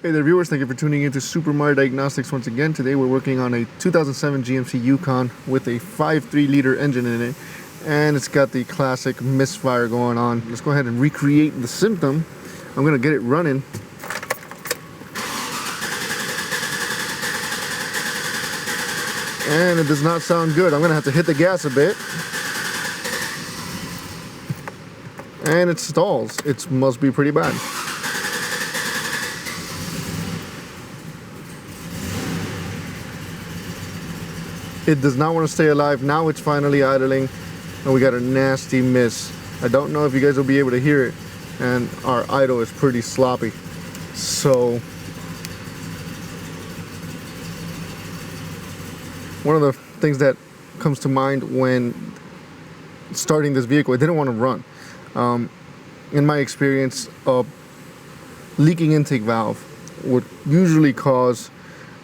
Hey there viewers, thank you for tuning in to Supermariodiagnostics once again. Today we're working on a 2007 GMC Yukon with a 5.3 liter engine in it, and it's got the classic misfire going on. Let's go ahead and recreate the symptom. I'm going to get it running. And it does not sound good. I'm going to have to hit the gas a bit. And it stalls. It must be pretty bad. It does not want to stay alive. Now it's finally idling, and we got a nasty miss. I don't know if you guys will be able to hear it, and our idle is pretty sloppy. So one of the things that comes to mind when starting this vehicle, it didn't want to run. In my experience, a leaking intake valve would usually cause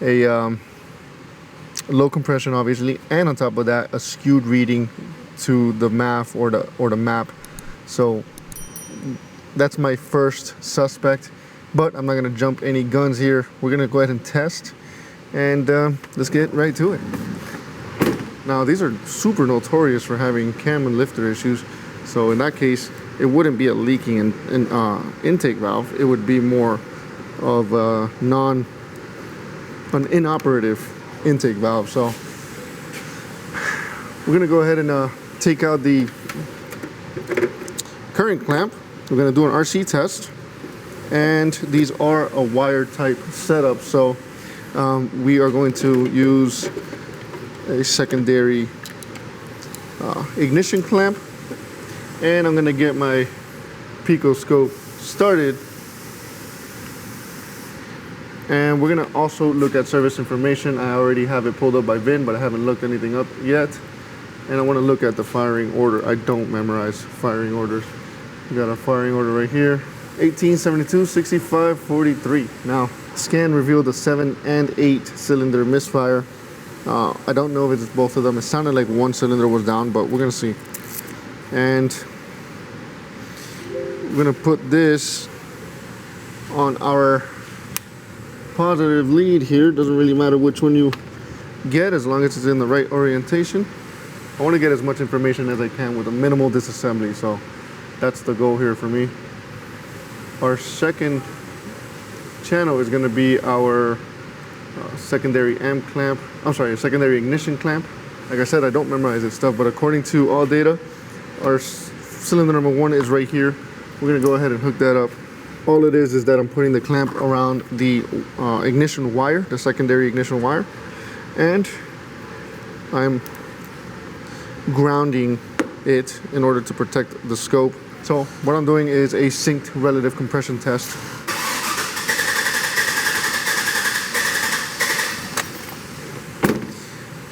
a low compression, obviously, and on top of that, a skewed reading to the MAF or the map. So that's my first suspect, but I'm not going to jump any guns here. We're going to go ahead and test, and let's get right to it. Now, these are super notorious for having cam and lifter issues, so in that case, it wouldn't be a leaking intake valve. It would be more of an inoperative intake valve. So we're going to go ahead and take out the current clamp. We're going to do an RC test, and these are a wire type setup, so we are going to use a secondary ignition clamp, and I'm going to get my Pico scope started. And we're going to also look at service information. I already have it pulled up by VIN, but I haven't looked anything up yet. And I want to look at the firing order. I don't memorize firing orders. We got our firing order right here. 1872 65 43. Now, scan revealed a 7 and 8 cylinder misfire. I don't know if it's both of them. It sounded like one cylinder was down, but we're going to see. And we're going to put this on our positive lead here. Doesn't really matter which one you get as long as it's in the right orientation. I want to get as much information as I can with a minimal disassembly, so that's the goal here for me. Our second channel is going to be our secondary amp clamp. I'm sorry, secondary ignition clamp. Like I said, I don't memorize this stuff, but according to all data, our cylinder number 1 is right here. We're going to go ahead and hook that up. All it is that I'm putting the clamp around the ignition wire, the secondary ignition wire, and I'm grounding it in order to protect the scope. So what I'm doing is a synced relative compression test.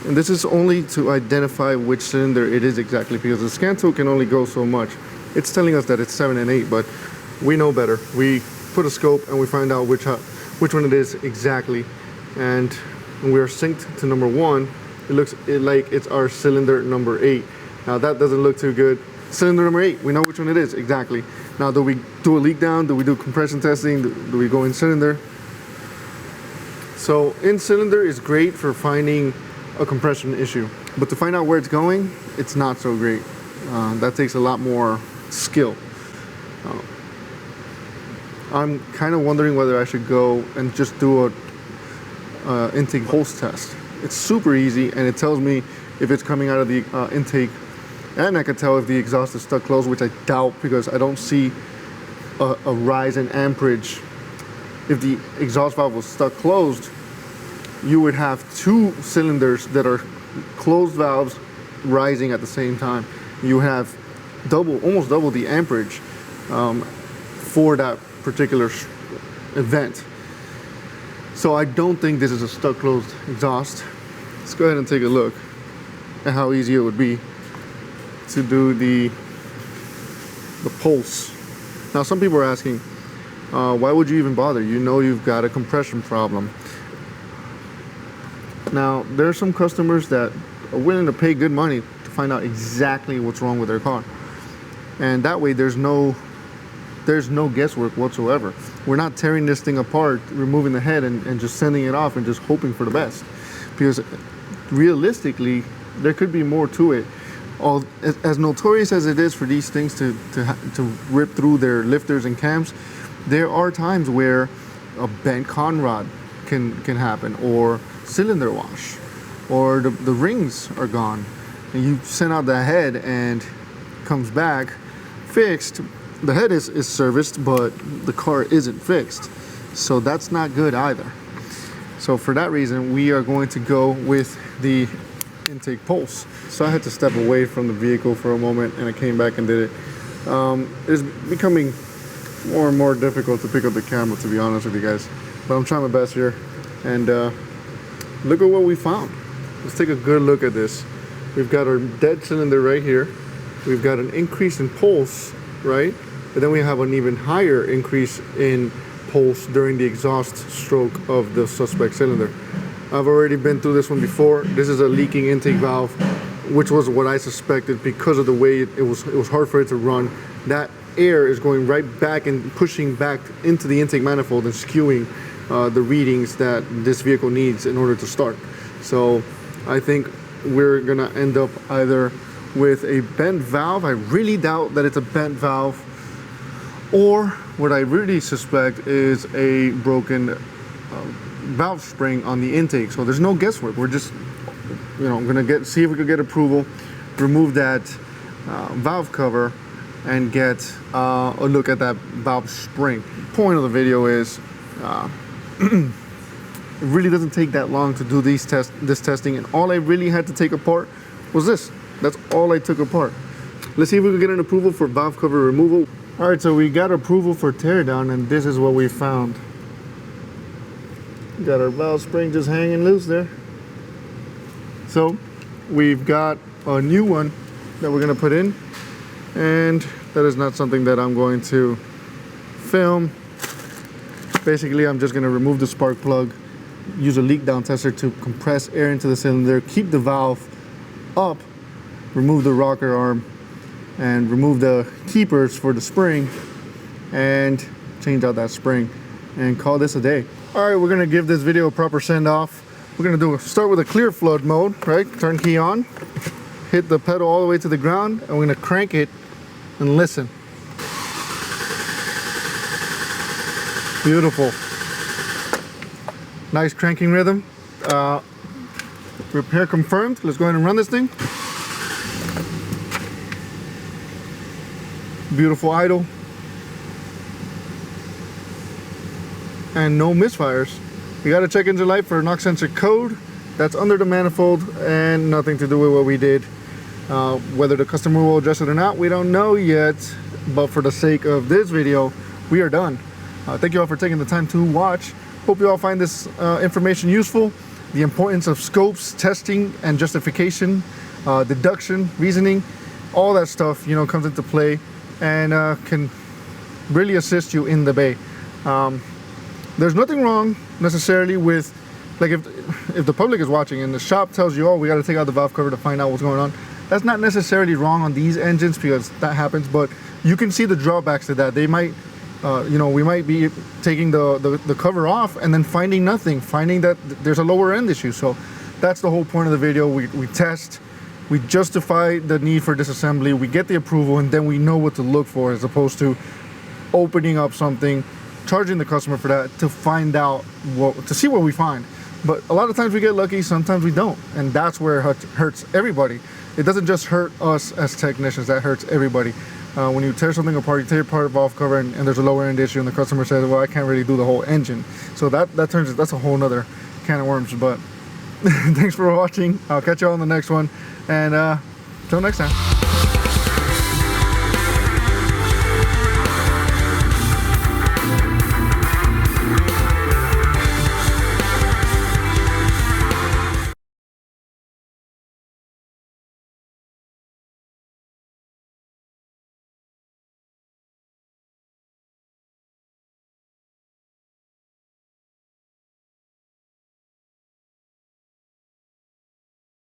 And this is only to identify which cylinder it is exactly, because the scan tool can only go so much. It's telling us that it's 7 and 8, but we know better. We put a scope and we find out which one it is exactly, and when we are synced to number 1, it looks like it's our cylinder number 8. Now that doesn't look too good. Cylinder number 8, we know which one it is exactly. Now, do we do a leak down? Do we do compression testing? Do we go in cylinder? So in cylinder is great for finding a compression issue, but to find out where it's going, it's not so great. That takes a lot more skill. I'm kind of wondering whether I should go and just do a intake pulse test. It's super easy, and it tells me if it's coming out of the intake, and I can tell if the exhaust is stuck closed, which I doubt, because I don't see a rise in amperage. If the exhaust valve was stuck closed, you would have 2 cylinders that are closed valves rising at the same time. You have almost double the amperage for that particular event. So I don't think this is a stuck closed exhaust. Let's go ahead and take a look at how easy it would be to do the pulse. Now, some people are asking, why would you even bother? You know you've got a compression problem. Now, there are some customers that are willing to pay good money to find out exactly what's wrong with their car. And that way there's no there's no guesswork whatsoever. We're not tearing this thing apart, removing the head and just sending it off and just hoping for the best. Because realistically, there could be more to it. As notorious as it is for these things to rip through their lifters and cams, there are times where a bent con rod can happen, or cylinder wash, or the rings are gone, and you send out the head and comes back fixed. The head is serviced, but the car isn't fixed, so that's not good either. So for that reason, we are going to go with the intake pulse. So I had to step away from the vehicle for a moment, and I came back and did it. It's becoming more and more difficult to pick up the camera, to be honest with you guys, but I'm trying my best here. And look at what we found. Let's take a good look at this. We've got our dead cylinder right here. We've got an increase in pulse, right? But then we have an even higher increase in pulse during the exhaust stroke of the suspect cylinder. I've already been through this one before. This is a leaking intake valve, which was what I suspected because of the way it was hard for it to run. That air is going right back and pushing back into the intake manifold and skewing the readings that this vehicle needs in order to start. So I think we're gonna end up either with a bent valve. I really doubt that it's a bent valve, or what I really suspect is a broken valve spring on the intake. So there's no guesswork. We're just, gonna see if we could get approval, remove that valve cover, and get a look at that valve spring. Point of the video is it really doesn't take that long to do this testing, and all I really had to take apart was this. That's all I took apart. Let's see if we can get an approval for valve cover removal. All right, so we got approval for teardown, and this is what we found. Got our valve spring just hanging loose there. So we've got a new one that we're gonna put in, and that is not something that I'm going to film. Basically, I'm just gonna remove the spark plug, use a leak down tester to compress air into the cylinder, keep the valve up, remove the rocker arm, and remove the keepers for the spring, and change out that spring, and call this a day. All right, we're gonna give this video a proper send off. We're gonna start with a clear flood mode, right? Turn key on, hit the pedal all the way to the ground, and we're gonna crank it and listen. Beautiful. Nice cranking rhythm. Repair confirmed. Let's go ahead and run this thing. Beautiful idle. And no misfires. You gotta check engine light for knock sensor code. That's under the manifold and nothing to do with what we did. Whether the customer will address it or not, we don't know yet. But for the sake of this video, we are done. Thank you all for taking the time to watch. Hope you all find this information useful. The importance of scopes, testing, and justification, deduction, reasoning, all that stuff, comes into play and can really assist you in the bay. There's nothing wrong necessarily with, like, if the public is watching and the shop tells you, oh, we got to take out the valve cover to find out what's going on. That's not necessarily wrong on these engines, because that happens, but you can see the drawbacks to that. They might, we might be taking the cover off and then finding nothing, finding that there's a lower end issue. So that's the whole point of the video. We test, we justify the need for disassembly, we get the approval, and then we know what to look for, as opposed to opening up something, charging the customer for that to find out to see what we find. But a lot of times we get lucky, sometimes we don't, and that's where it hurts everybody. It doesn't just hurt us as technicians, that hurts everybody. When you tear something apart, you tear apart a valve cover, and there's a lower end issue, and the customer says, well, I can't really do the whole engine. So that's a whole nother can of worms. But thanks for watching. I'll catch you all on the next one, and till next time.